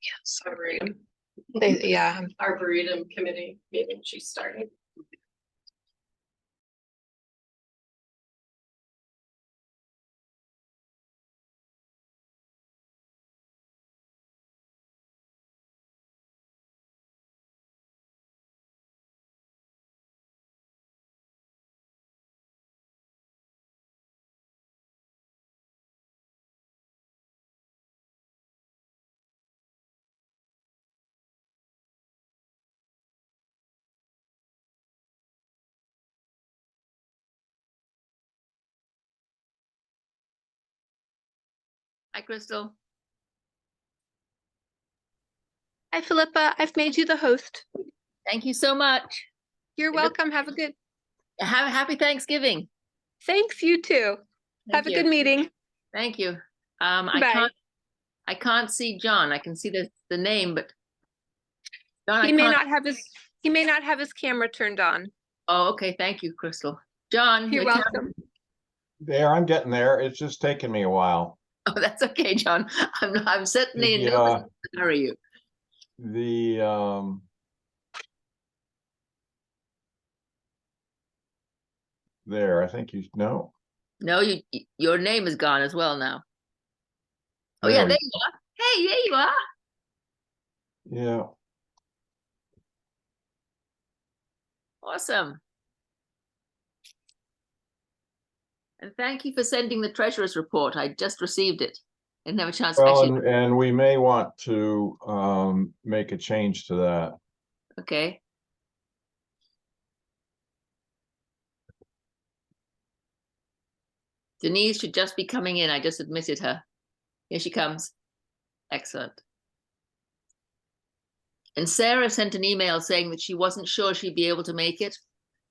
Yes, Arboretum. Yeah. Arboretum committee meeting she started. Hi, Crystal. Hi, Philippa. I've made you the host. Thank you so much. You're welcome. Have a Happy Thanksgiving. Thanks, you too. Have a good meeting. Thank you. Bye. I can't see John. I can see the name, but John, He may not have his camera turned on. Oh, okay. Thank you, Crystal. John, You're welcome. There, I'm getting there. It's just taking me a while. Oh, that's okay, John. I'm certainly in no hurry you. There, I think you know. No, your name is gone as well now. Oh There yeah, there you are. Hey, there you are. Yeah. Awesome. And thank you for sending the treasurer's report. I just received it. Didn't have a chance to actually. And we may want to make a change to that. Okay. Denise should just be coming in. I just admitted her. Here she comes. Excellent. And Sarah sent an email saying that she wasn't sure she'd be able to make it.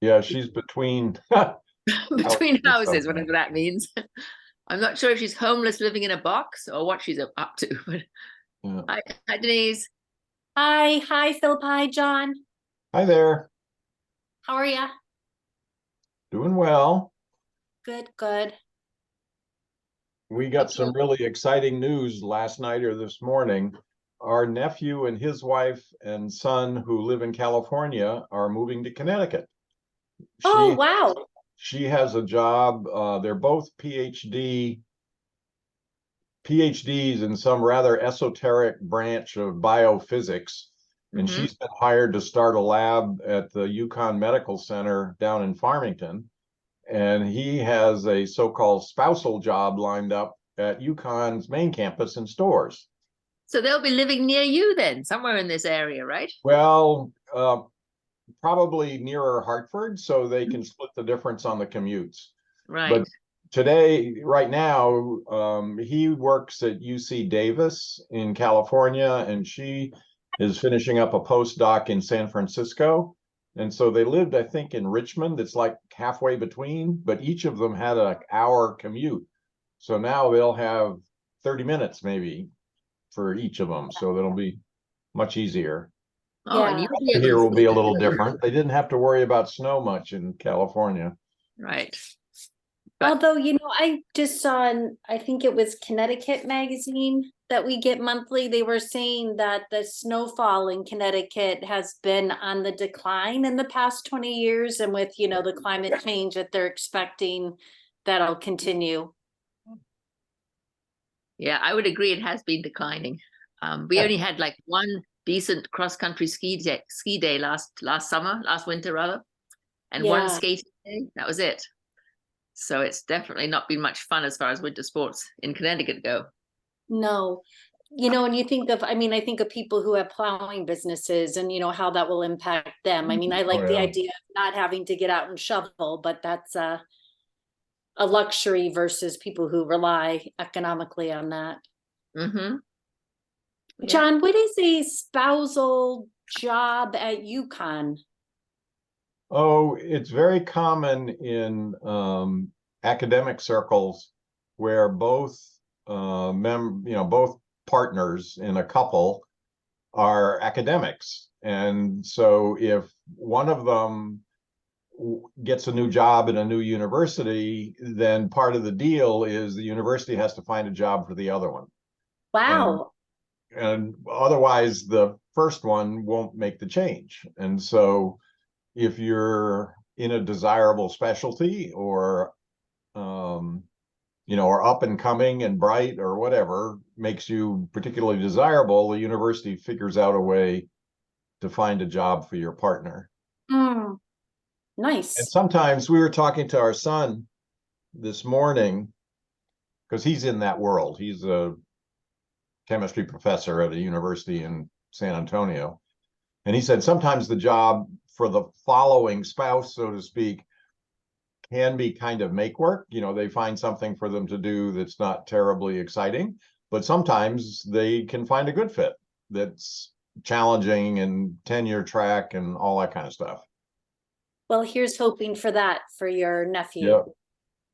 Yeah, she's between between houses, whatever that means. I'm not sure if she's homeless living in a box or what she's up to. But yeah. Hi, Denise. Hi, Philip. Hi, John. Hi there. How are you? Doing well. Good. We got some really exciting news last night or this morning. Our nephew and his wife and son who live in California are moving to Connecticut. Oh, wow. She has a job. They're both PhDs in some rather esoteric branch of biophysics. And she's been hired to start a lab at the UConn Medical Center down in Farmington. And he has a so-called spousal job lined up at UConn's main campus in Storrs. So they'll be living near you then, somewhere in this area, right? Well, probably nearer Hartford, so they can split the difference on the commutes. Right. But right now, he works at UC Davis in California, and she is finishing up a postdoc in San Francisco. And so they lived, I think, in Richmond. It's like halfway between, but each of them had an hour commute. So now they'll have 30 minutes maybe for each of them. So that'll be much easier. Oh, and here will be a little different. They didn't have to worry about snow much in California. Right. Although, I just saw I think it was Connecticut magazine that we get monthly. They were saying that the snowfall in Connecticut has been on the decline in the past 20 years. And with, the climate change that they're expecting, that'll continue. Yeah, I would agree. It has been declining. We only had like one decent cross-country ski day last winter rather, and one skating day. That was it. So it's definitely not been much fun as far as winter sports in Connecticut go. No, and you think of, I think of people who have plowing businesses and, how that will impact them. I like the idea of not having to get out and shovel, but that's a luxury versus people who rely economically on that. Mm-hmm. Yeah. John, what is a spousal job at UConn? Oh, it's very common in academic circles where both both partners in a couple are academics. And so if one of them gets a new job in a new university, then part of the deal is the university has to find a job for the other one. Wow. and otherwise the first one won't make the change. And so if you're in a desirable specialty or, or up and coming and bright or whatever makes you particularly desirable, the university figures out a way to find a job for your partner. Mm, And nice. sometimes we were talking to our son this morning because he's in that world. He's a chemistry professor at a university in San Antonio. And he said sometimes the job for the following spouse, so to speak, can be kind of make work. They find something for them to do that's not terribly exciting, but sometimes they can find a good fit that's challenging and tenure track and all that kind of stuff. Well, here's hoping for that for your nephew. Yeah.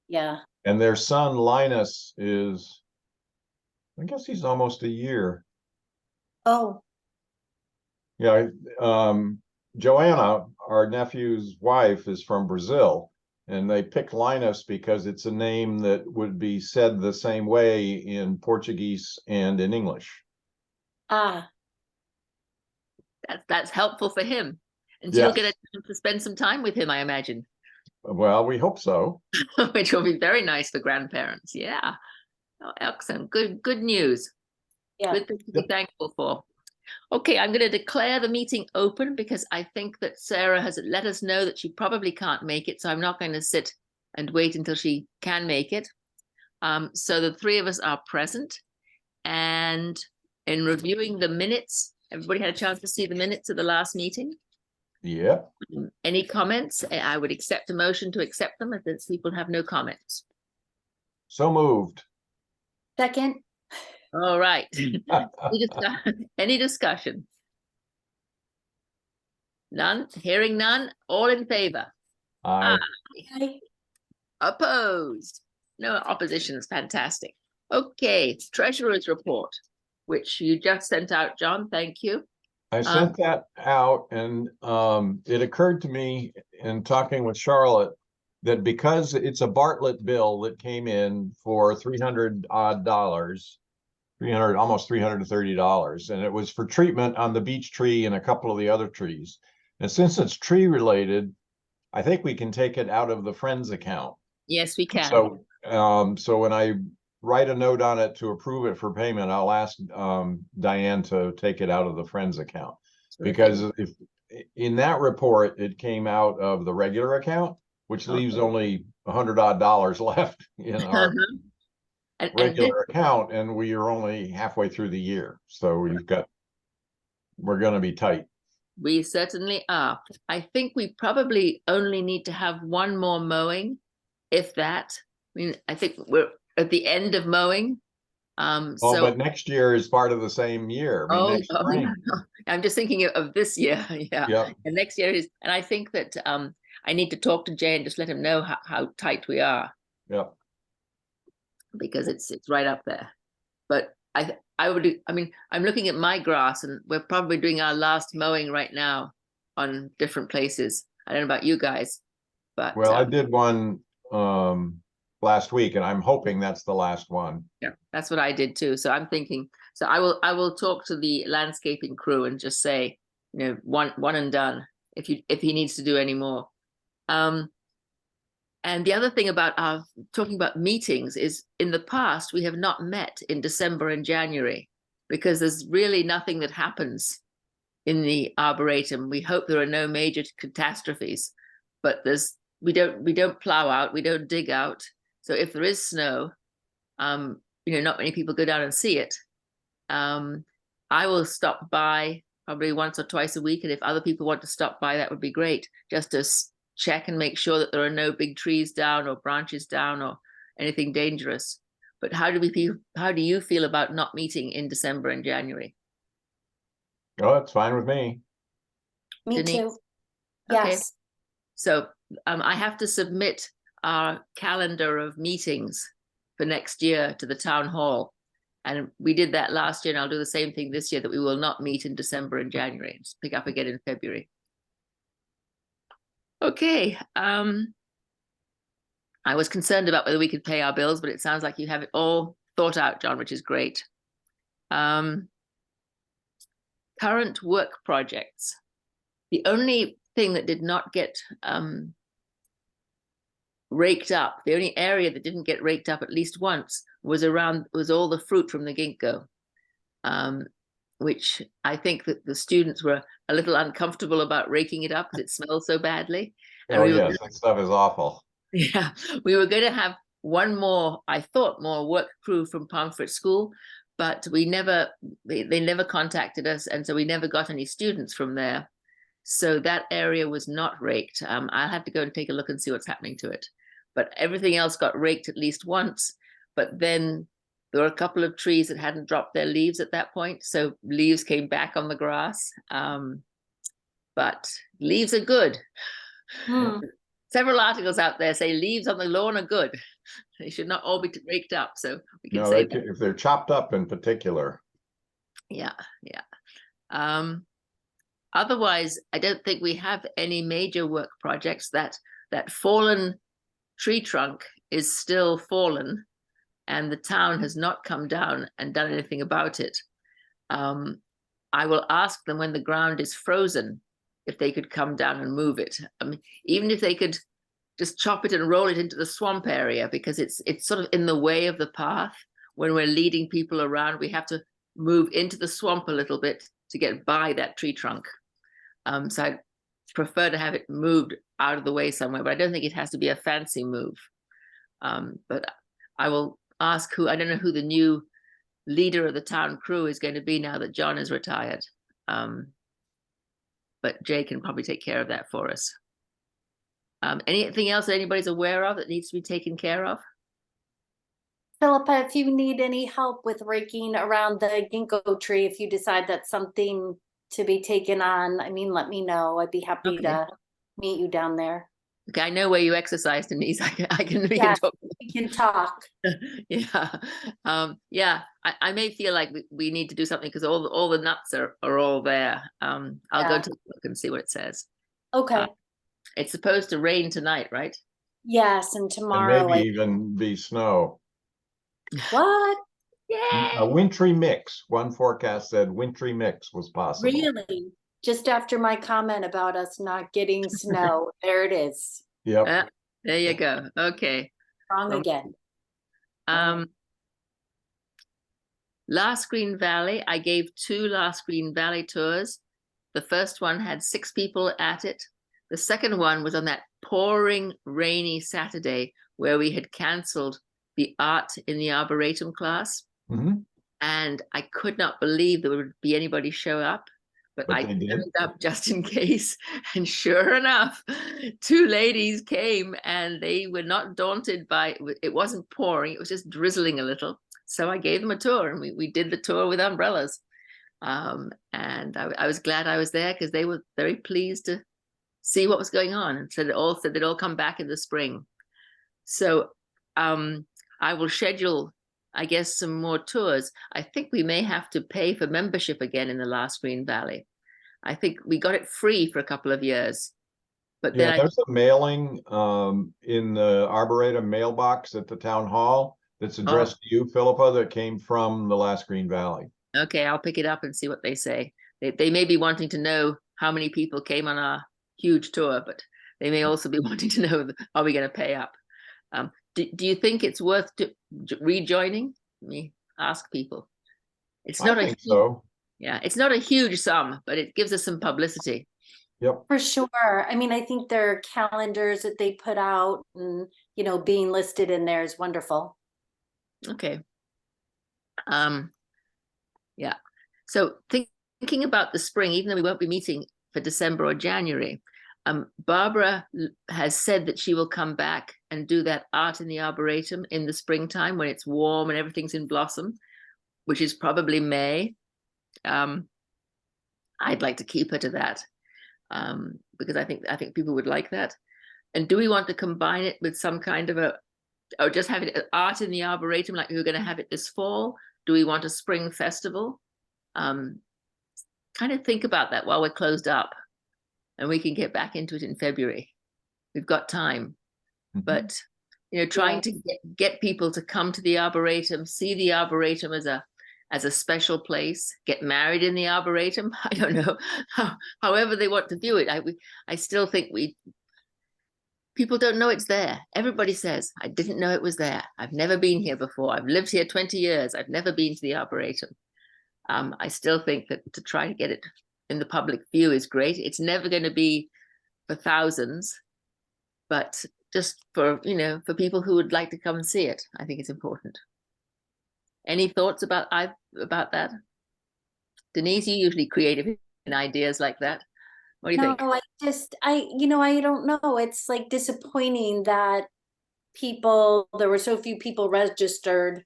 Yeah. And their son Linus is, I guess he's almost a year. Oh, Yeah. Joanna, our nephew's wife, is from Brazil, and they picked Linus because it's a name that would be said the same way in Portuguese and in English. ah, That's helpful for him. And Yes. you'll get a chance to spend some time with him, I imagine, Well, we hope so. which will be very nice for grandparents. Yeah. Oh, excellent. Good news. yeah. Good thing to be thankful for. Okay, I'm going to declare the meeting open because I think that Sarah has let us know that she probably can't make it. So I'm not going to sit and wait until she can make it. So the three of us are present. And in reviewing the minutes, everybody had a chance to see the minutes of the last meeting. Yeah. Any comments? I would accept a motion to accept them if the people have no comments. So moved. Second. All right. Any discussion? None? Hearing none? All in favor? Aye. Hi. Opposed? No opposition is fantastic. Okay, treasurer's report, which you just sent out, John. Thank you. I sent that out, and it occurred to me in talking with Charlotte that because it's a Bartlett bill that came in for $300 odd, almost $330, and it was for treatment on the beech tree and a couple of the other trees. And since it's tree related, I think we can take it out of the Friends account. Yes, we can. So when I write a note on it to approve it for payment, I'll ask Diane to take it out of the Friends account. Because if in that report it came out of the regular account, which leaves only $100 odd left in our regular account, and we are only halfway through the year, so we're going to be tight. We certainly are. I think we probably only need to have one more mowing, if that. I mean, I think we're at the end of mowing. But next year is part of the same year. Next spring. No. I'm just thinking of this year. Yeah. Yep. And next year is, and I think that I need to talk to Jay and just let him know how tight we are. Yeah. Because it's right up there. But I'm looking at my grass, and we're probably doing our last mowing right now on different places. I don't know about you guys, but I did one last week, and I'm hoping that's the last one. Yeah, that's what I did too. So I'm thinking, so I will talk to the landscaping crew and just say, one and done if he needs to do any more. And the other thing about talking about meetings is, in the past, we have not met in December and January because there's really nothing that happens in the Arboretum. We hope there are no major catastrophes, but we don't plow out, we don't dig out. So if there is snow, not many people go down and see it. I will stop by probably once or twice a week, and if other people want to stop by, that would be great, just to check and make sure that there are no big trees down or branches down or anything dangerous. But how do you feel about not meeting in December and January? Oh, it's fine with me. Me Denise? too. Okay. Yes. So I have to submit our calendar of meetings for next year to the town hall. And we did that last year, and I'll do the same thing this year, that we will not meet in December and January. Just pick up again in February. Okay. I was concerned about whether we could pay our bills, but it sounds like you have it all thought out, John, which is great. current work projects, the only thing that did not get raked up, the only area that didn't get raked up at least once was all the fruit from the ginkgo, which I think that the students were a little uncomfortable about raking it up because it smells so badly. And Oh, we were yes, that stuff is awful. Yeah, we were going to have one more, I thought, more work crew from Pomfret School, but they never contacted us, and so we never got any students from there. So that area was not raked. I'll have to go and take a look and see what's happening to it. But everything else got raked at least once. But then there were a couple of trees that hadn't dropped their leaves at that point, so leaves came back on the grass. But leaves are good. Hmm. Several articles out there say leaves on the lawn are good. They should not all be raked up. So we can No, say if they're chopped up in particular. yeah. Otherwise, I don't think we have any major work projects. That fallen tree trunk is still fallen, and the town has not come down and done anything about it. I will ask them when the ground is frozen if they could come down and move it. I mean, even if they could just chop it and roll it into the swamp area, because it's sort of in the way of the path. When we're leading people around, we have to move into the swamp a little bit to get by that tree trunk. So I prefer to have it moved out of the way somewhere, but I don't think it has to be a fancy move. But I will ask I don't know who the new leader of the town crew is going to be now that John is retired. But Jay can probably take care of that for us. Anything else that anybody's aware of that needs to be taken care of? Philippa, if you need any help with raking around the ginkgo tree, if you decide that's something to be taken on, I mean, let me know. I'd be happy to meet you down there. Okay, I know where you exercise, Denise. we can Yes, talk. we can talk. Yeah. I may feel like we need to do something because all the nuts are all there. I'll go Yeah. take a look and see what it says. Okay. It's supposed to rain tonight, right? Yes, and And tomorrow, maybe even be snow. what? Yay! A wintry mix. One forecast said wintry mix was possible. Really? Just after my comment about us not getting snow, there it is. Yep. There you go. Okay. Wrong Well, again. Last Green Valley, I gave 2 Last Green Valley tours. The first one had 6 people at it. The second one was on that pouring, rainy Saturday where we had canceled the art in the Arboretum class. Mhm. And I could not believe there would be anybody show up, but I they did. turned up just in case. And sure enough, 2 ladies came and they were not daunted by it. Wasn't pouring, it was just drizzling a little. So I gave them a tour, and we did the tour with umbrellas. And I was glad I was there because they were very pleased to see what was going on, and said they'd all come back in the spring. So I will schedule, I guess, some more tours. I think we may have to pay for membership again in the Last Green Valley. I think we got it free for a couple of years. But Yeah, then there's a mailing in the Arboretum mailbox at the town hall that's addressed to you, Philippa, that came from the Last Green Valley. Okay, I'll pick it up and see what they say. They may be wanting to know how many people came on our huge tour, but they may also be wanting to know, are we going to pay up? Do you think it's worth rejoining? Let me ask people. It's not it's not a huge sum, but it gives us some publicity. Yep. For sure. I mean, I think their calendars that they put out and, being listed in there is wonderful. Okay. Yeah. So thinking about the spring, even though we won't be meeting for December or January, Barbara has said that she will come back and do that art in the Arboretum in the springtime when it's warm and everything's in blossom, which is probably May. I'd like to keep her to that because I think people would like that. And do we want to combine it with some kind of or just have it art in the Arboretum like we were going to have it this fall? Do we want a spring festival? Kind of think about that while we're closed up, and we can get back into it in February. We've got time. Mm-hmm. But trying to get people to come to the Arboretum, see the Arboretum as as a special place, get married in the Arboretum. I don't know, however they want to do it. I still think people don't know it's there. Everybody says, I didn't know it was there. I've never been here before. I've lived here 20 years. I've never been to the Arboretum. I still think that to try to get it in the public view is great. It's never going to be for thousands, but just for, for people who would like to come and see it, I think it's important. Any thoughts about that? Denise, you usually creative in ideas like that. What do you think? No, I don't know. It's like disappointing that there were so few people registered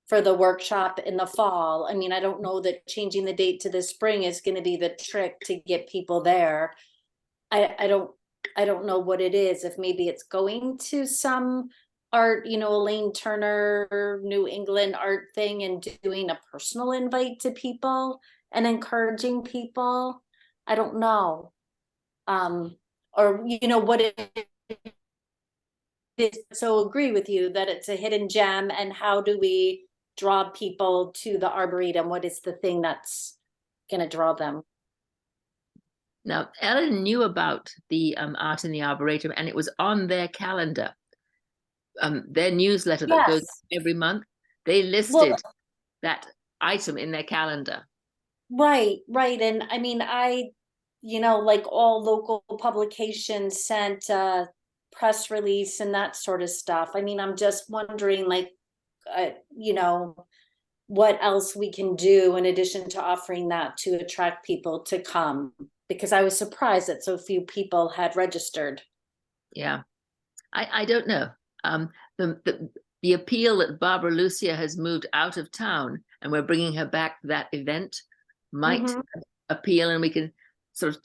for the workshop in the fall. I mean, I don't know that changing the date to the spring is going to be the trick to get people there. I don't know what it is. If maybe it's going to some art, Elaine Turner, New England art thing, and doing a personal invite to people and encouraging people. I don't know. Or what it is. So agree with you that it's a hidden gem, and how do we draw people to the Arboretum? What is the thing that's going to draw them? Now, Ellen knew about the art in the Arboretum, and it was on their calendar. Their newsletter that goes every month, they listed that item in their calendar. Right. And I mean, like all local publications sent a press release and that sort of stuff. I mean, I'm just wondering, like, what else we can do in addition to offering that to attract people to come, because I was surprised that so few people had registered. Yeah, I don't know. The appeal that Barbara Lucia has moved out of town and we're bringing her back to that event might appeal, and we can sort of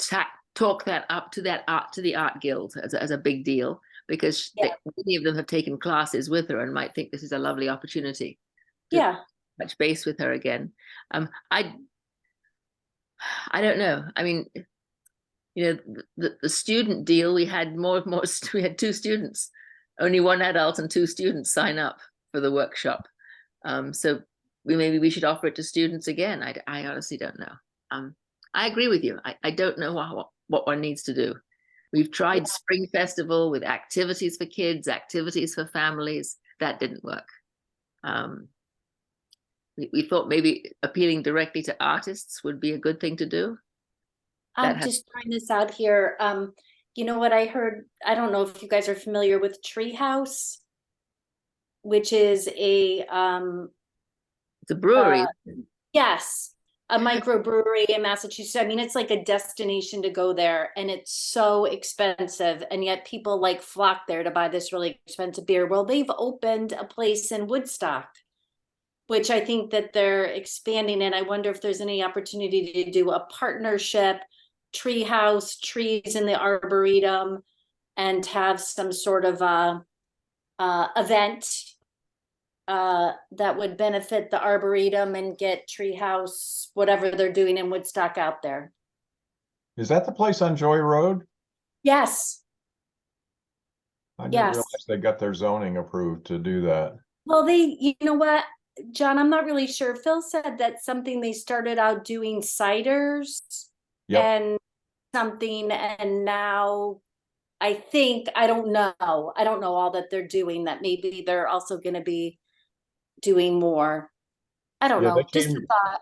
talk that up to the art guild as a big deal, because many of them have taken classes with her and might think this is a lovely opportunity to touch base with her again. I don't know. I mean, the student deal, we had we had 2 students, only 1 adult and 2 students sign up for the workshop. So maybe we should offer it to students again. I honestly don't know. I agree with you. I don't know what one needs to do. We've tried Spring Festival with activities for kids, activities for families. That didn't work. We thought maybe appealing directly to artists would be a good thing to do. I'm just trying this out here. You know what I heard? I don't know if you guys are familiar with Treehouse, which is it's a brewery. Yes, a microbrewery in Massachusetts. I mean, it's like a destination to go there, and it's so expensive, and yet people like flock there to buy this really expensive beer. Well, they've opened a place in Woodstock, which I think that they're expanding, and I wonder if there's any opportunity to do a partnership, Treehouse, trees in the Arboretum, and have some sort of event that would benefit the Arboretum and get Treehouse, whatever they're doing in Woodstock, out there. Is that the place on Joy Road? Yes. I didn't realize they got their zoning approved to do that. Well, you know what, John, I'm not really sure. Phil said that's something they started out doing ciders and something, and now I don't know all that they're doing, that maybe they're also going to be doing more. I don't know, just a thought.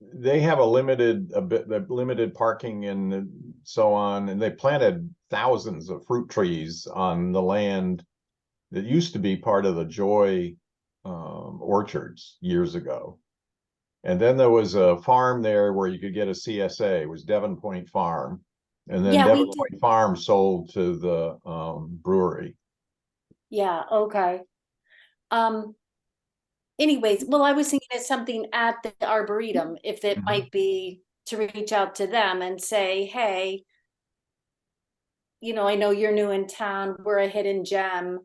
They have limited parking and so on, and they planted thousands of fruit trees on the land that used to be part of the Joy orchards years ago. And then there was a farm there where you could get a CSA. It was Devon Point Farm, and then Devon Point Farm sold to the brewery. Yeah. Okay. Anyways, well, I was thinking of something at the Arboretum, if it might be to reach out to them and say, hey, I know you're new in town. We're a hidden gem.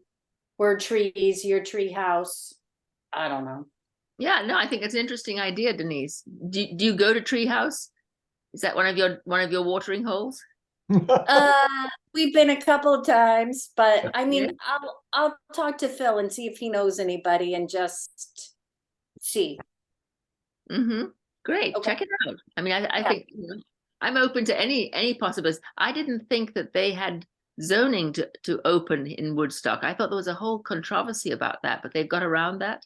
We're trees, your tree house. I don't know. Yeah, no, I think it's an interesting idea, Denise. Do you go to Treehouse? Is that one of your watering holes? We've been a couple of times, but I mean, I'll talk to Phil and see if he knows anybody and just see. Great, Okay. check it out. I mean, I Yeah. think, I'm open to any possibilities. I didn't think that they had zoning to open in Woodstock. I thought there was a whole controversy about that, but they've got around that.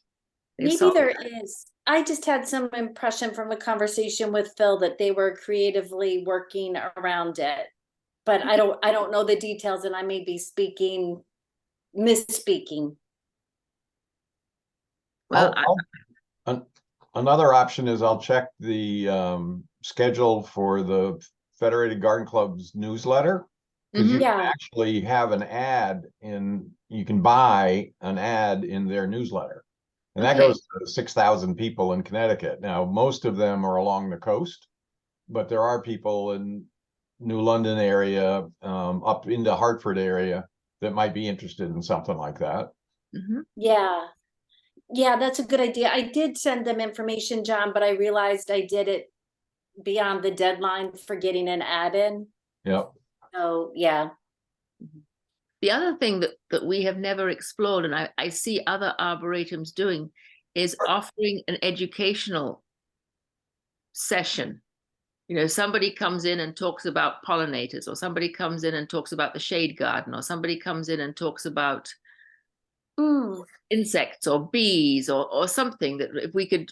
They've Maybe solved there that. is. I just had some impression from a conversation with Phil that they were creatively working around it. But I don't know the details, and I may be misspeaking. Well, Another option is I'll check the schedule for the Federated Garden Club's newsletter. Because you Mhm. can Yeah. actually have an ad you can buy an ad in their newsletter. And that Okay. goes to 6,000 people in Connecticut. Now, most of them are along the coast, but there are people in New London area, up into Hartford area that might be interested in something like that. Mhm. Yeah. Yeah, that's a good idea. I did send them information, John, but I realized I did it beyond the deadline for getting an ad in. Yep. So, yeah. The other thing that we have never explored, and I see other arboretums doing, is offering an educational session. Somebody comes in and talks about pollinators, or somebody comes in and talks about the shade garden, or somebody comes in and talks about Mm, insects or bees or something, that if we could,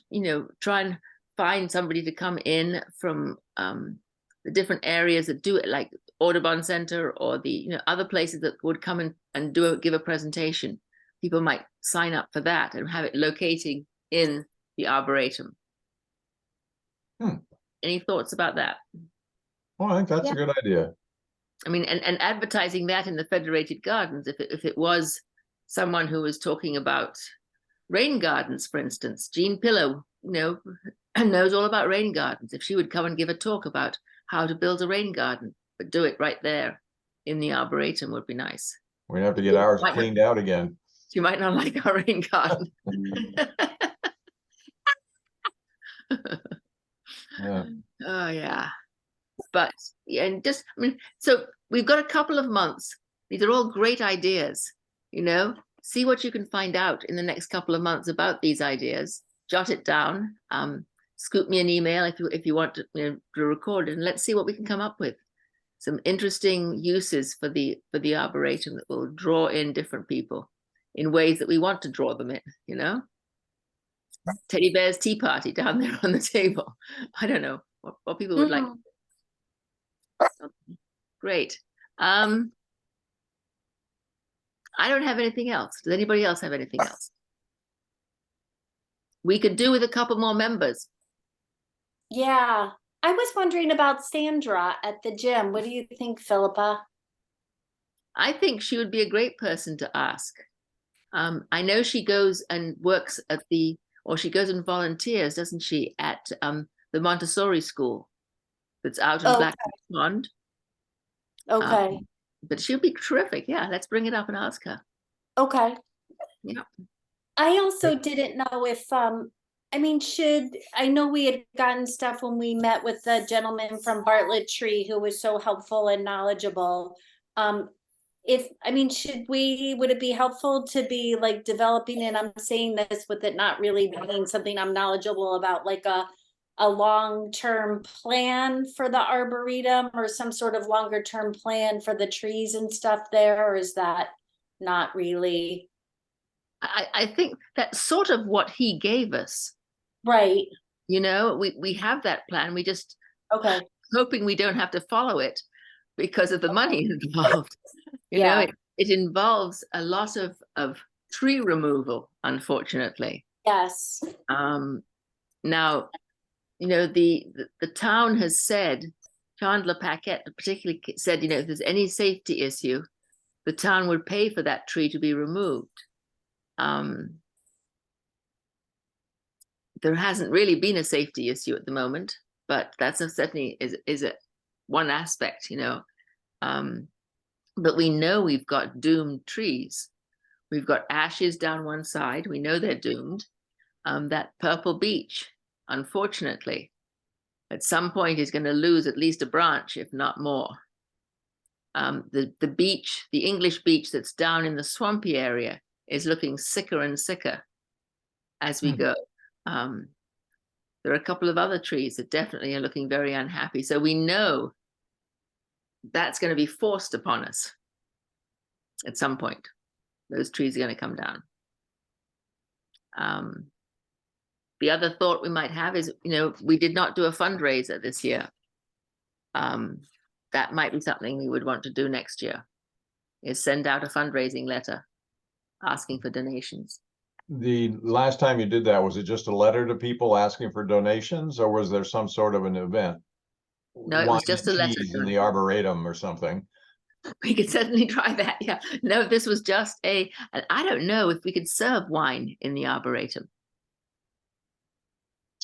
try and find somebody to come in from the different areas that do it, like Audubon Center or the other places that would come in and give a presentation. People might sign up for that and have it locating in the Arboretum. Any thoughts about that? Well, I think that's Yeah. a good idea. I mean, and advertising that in the Federated Gardens, if it was someone who was talking about rain gardens, for instance, Jean Pillow, knows all about rain gardens. If she would come and give a talk about how to build a rain garden, but do it right there in the Arboretum, would be nice. We have to get ours Might not- cleaned out again. She might not like our rain garden. Yeah. Oh yeah. But yeah, and just, I mean, so we've got a couple of months. These are all great ideas, see what you can find out in the next couple of months about these ideas. Jot it down. Scoop me an email if you want to record it, and let's see what we can come up with. Some interesting uses for the Arboretum that will draw in different people in ways that we want to draw them in. Teddy Bear's tea party down there on the table. I don't know what people would like. Great. I don't have anything else. Does anybody else have anything else? We could do with a couple more members. Yeah. I was wondering about Sandra at the gym. What do you think, Philippa? I think she would be a great person to ask. I know she goes and works or she goes and volunteers, doesn't she, at the Montessori school that's out in Black Pond. Okay. But she'll be terrific. Yeah, let's bring it up and ask her. Okay. Yeah. I also didn't know if I know we had gotten stuff when we met with the gentleman from Bartlett Tree who was so helpful and knowledgeable. Would it be helpful to be like developing, and I'm saying this with it not really being something I'm knowledgeable about, like a long-term plan for the Arboretum, or some sort of longer term plan for the trees and stuff there, or is that not really? I think that's sort of what he gave us. Right. We have that plan. We just hoping we don't have to follow it because of the money involved. It involves a lot of tree removal, unfortunately. Yes. Now, the town has said, Chandler Paquette particularly said, if there's any safety issue, the town would pay for that tree to be removed. There hasn't really been a safety issue at the moment, but that's certainly is one aspect, but we know we've got doomed trees. We've got ashes down one side. We know they're doomed. That purple beech, unfortunately, at some point is going to lose at least a branch, if not more. The beech, the English beech that's down in the swampy area, is looking sicker and sicker as we go. there are a couple of other trees that definitely are looking very unhappy. So we know that's going to be forced upon us at some point. Those trees are going to come down. The other thought we might have is, we did not do a fundraiser this year. That might be something we would want to do next year, is send out a fundraising letter asking for donations. The last time you did that, was it just a letter to people asking for donations, or was there some sort of an event? No, it was Wine just and a letter. cheese in the Arboretum or something. We could certainly try that. Yeah. No, this was just and I don't know if we could serve wine in the Arboretum.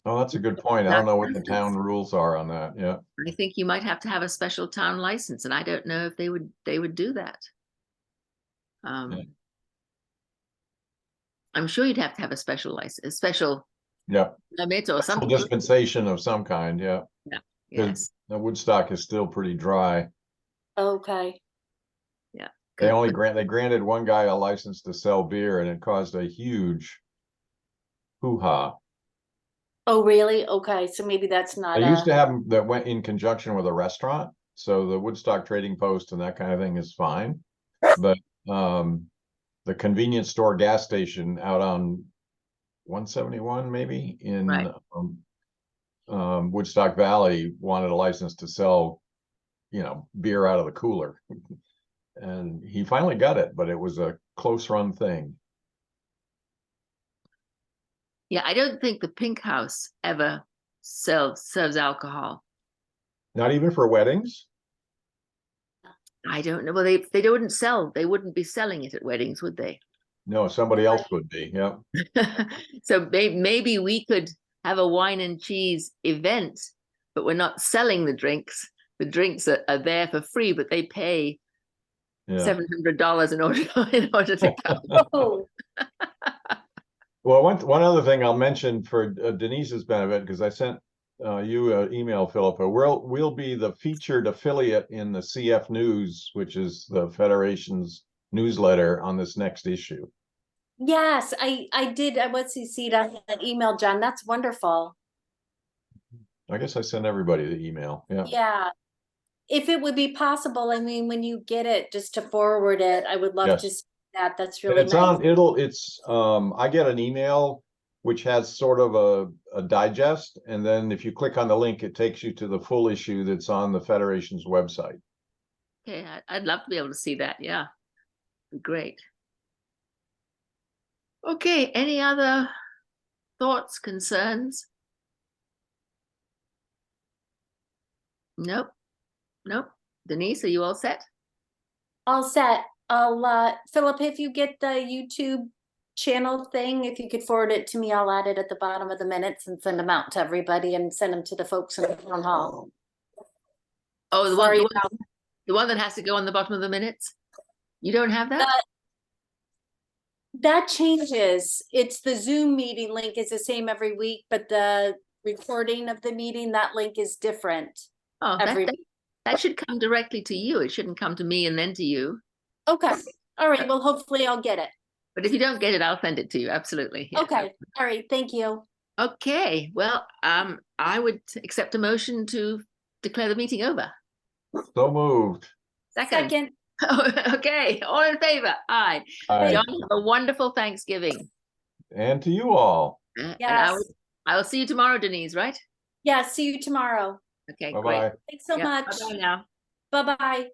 Oh, that's a good point. I don't know what the town rules are on that. Yeah. I think you might have to have a special town license, and I don't know if they would do that. Yeah. I'm sure you'd have to have a special license, a special Yeah. permit or Some something. dispensation of some kind. Yeah. Yes. The Woodstock is still pretty dry. Okay. Yeah. They granted one guy a license to sell beer, and it caused a huge hoo-ha. Oh, really? Okay, so maybe that's not They used to have them that went in conjunction with a restaurant. So the Woodstock Trading Post and that kind of thing is fine. But the convenience store gas station out on 171 maybe in Right. Woodstock Valley wanted a license to sell, beer out of the cooler. And he finally got it, but it was a close run thing. Yeah, I don't think the Pink House ever serves alcohol. Not even for weddings? I don't know. Well, they wouldn't sell. They wouldn't be selling it at weddings, would they? No, somebody else would be. Yeah. So maybe we could have a wine and cheese event, but we're not selling the drinks. The drinks are there for free, but they pay $700 in order to come. Oh, Well, one other thing I'll mention for Denise's benefit, because I sent you an email, Philippa. We'll be the featured affiliate in the CF News, which is the Federation's newsletter, on this next issue. yes, I did. I was CC'd on that email, John. That's wonderful. I guess I send everybody the email. Yeah. Yeah. If it would be possible, I mean, when you get it, just to forward it, I would love Yes. to see that. That's And really it's nice. I get an email which has sort of a digest, and then if you click on the link, it takes you to the full issue that's on the Federation's website. Okay, I'd love to be able to see that. Yeah, great. Okay, any other thoughts, concerns? Nope. Denise, are you all set? All set. I'll Philip, if you get the YouTube channel thing, if you could forward it to me, I'll add it at the bottom of the minutes and send them out to everybody and send them to the folks in the town hall. Oh, Sorry the one that has to go on the bottom of the minutes? You don't have that? That changes. It's the Zoom meeting link is the same every week, but the recording of the meeting, that link is different. Oh, that should come directly to you. It shouldn't come to me and then to you. Okay. All right. Well, hopefully I'll get it. But if you don't get it, I'll send it to you. Absolutely. Yeah. Okay. All right. Thank you. Okay. Well, I would accept a motion to declare the meeting over. So moved. Second. Okay. All in favor? Aye. Aye. John, have a wonderful Thanksgiving. And to you all. And Yes. I will see you tomorrow, Denise, right? Yeah. See you tomorrow. Okay, Bye-bye. great. Thanks so Yeah, much. bye-bye now. Bye-bye.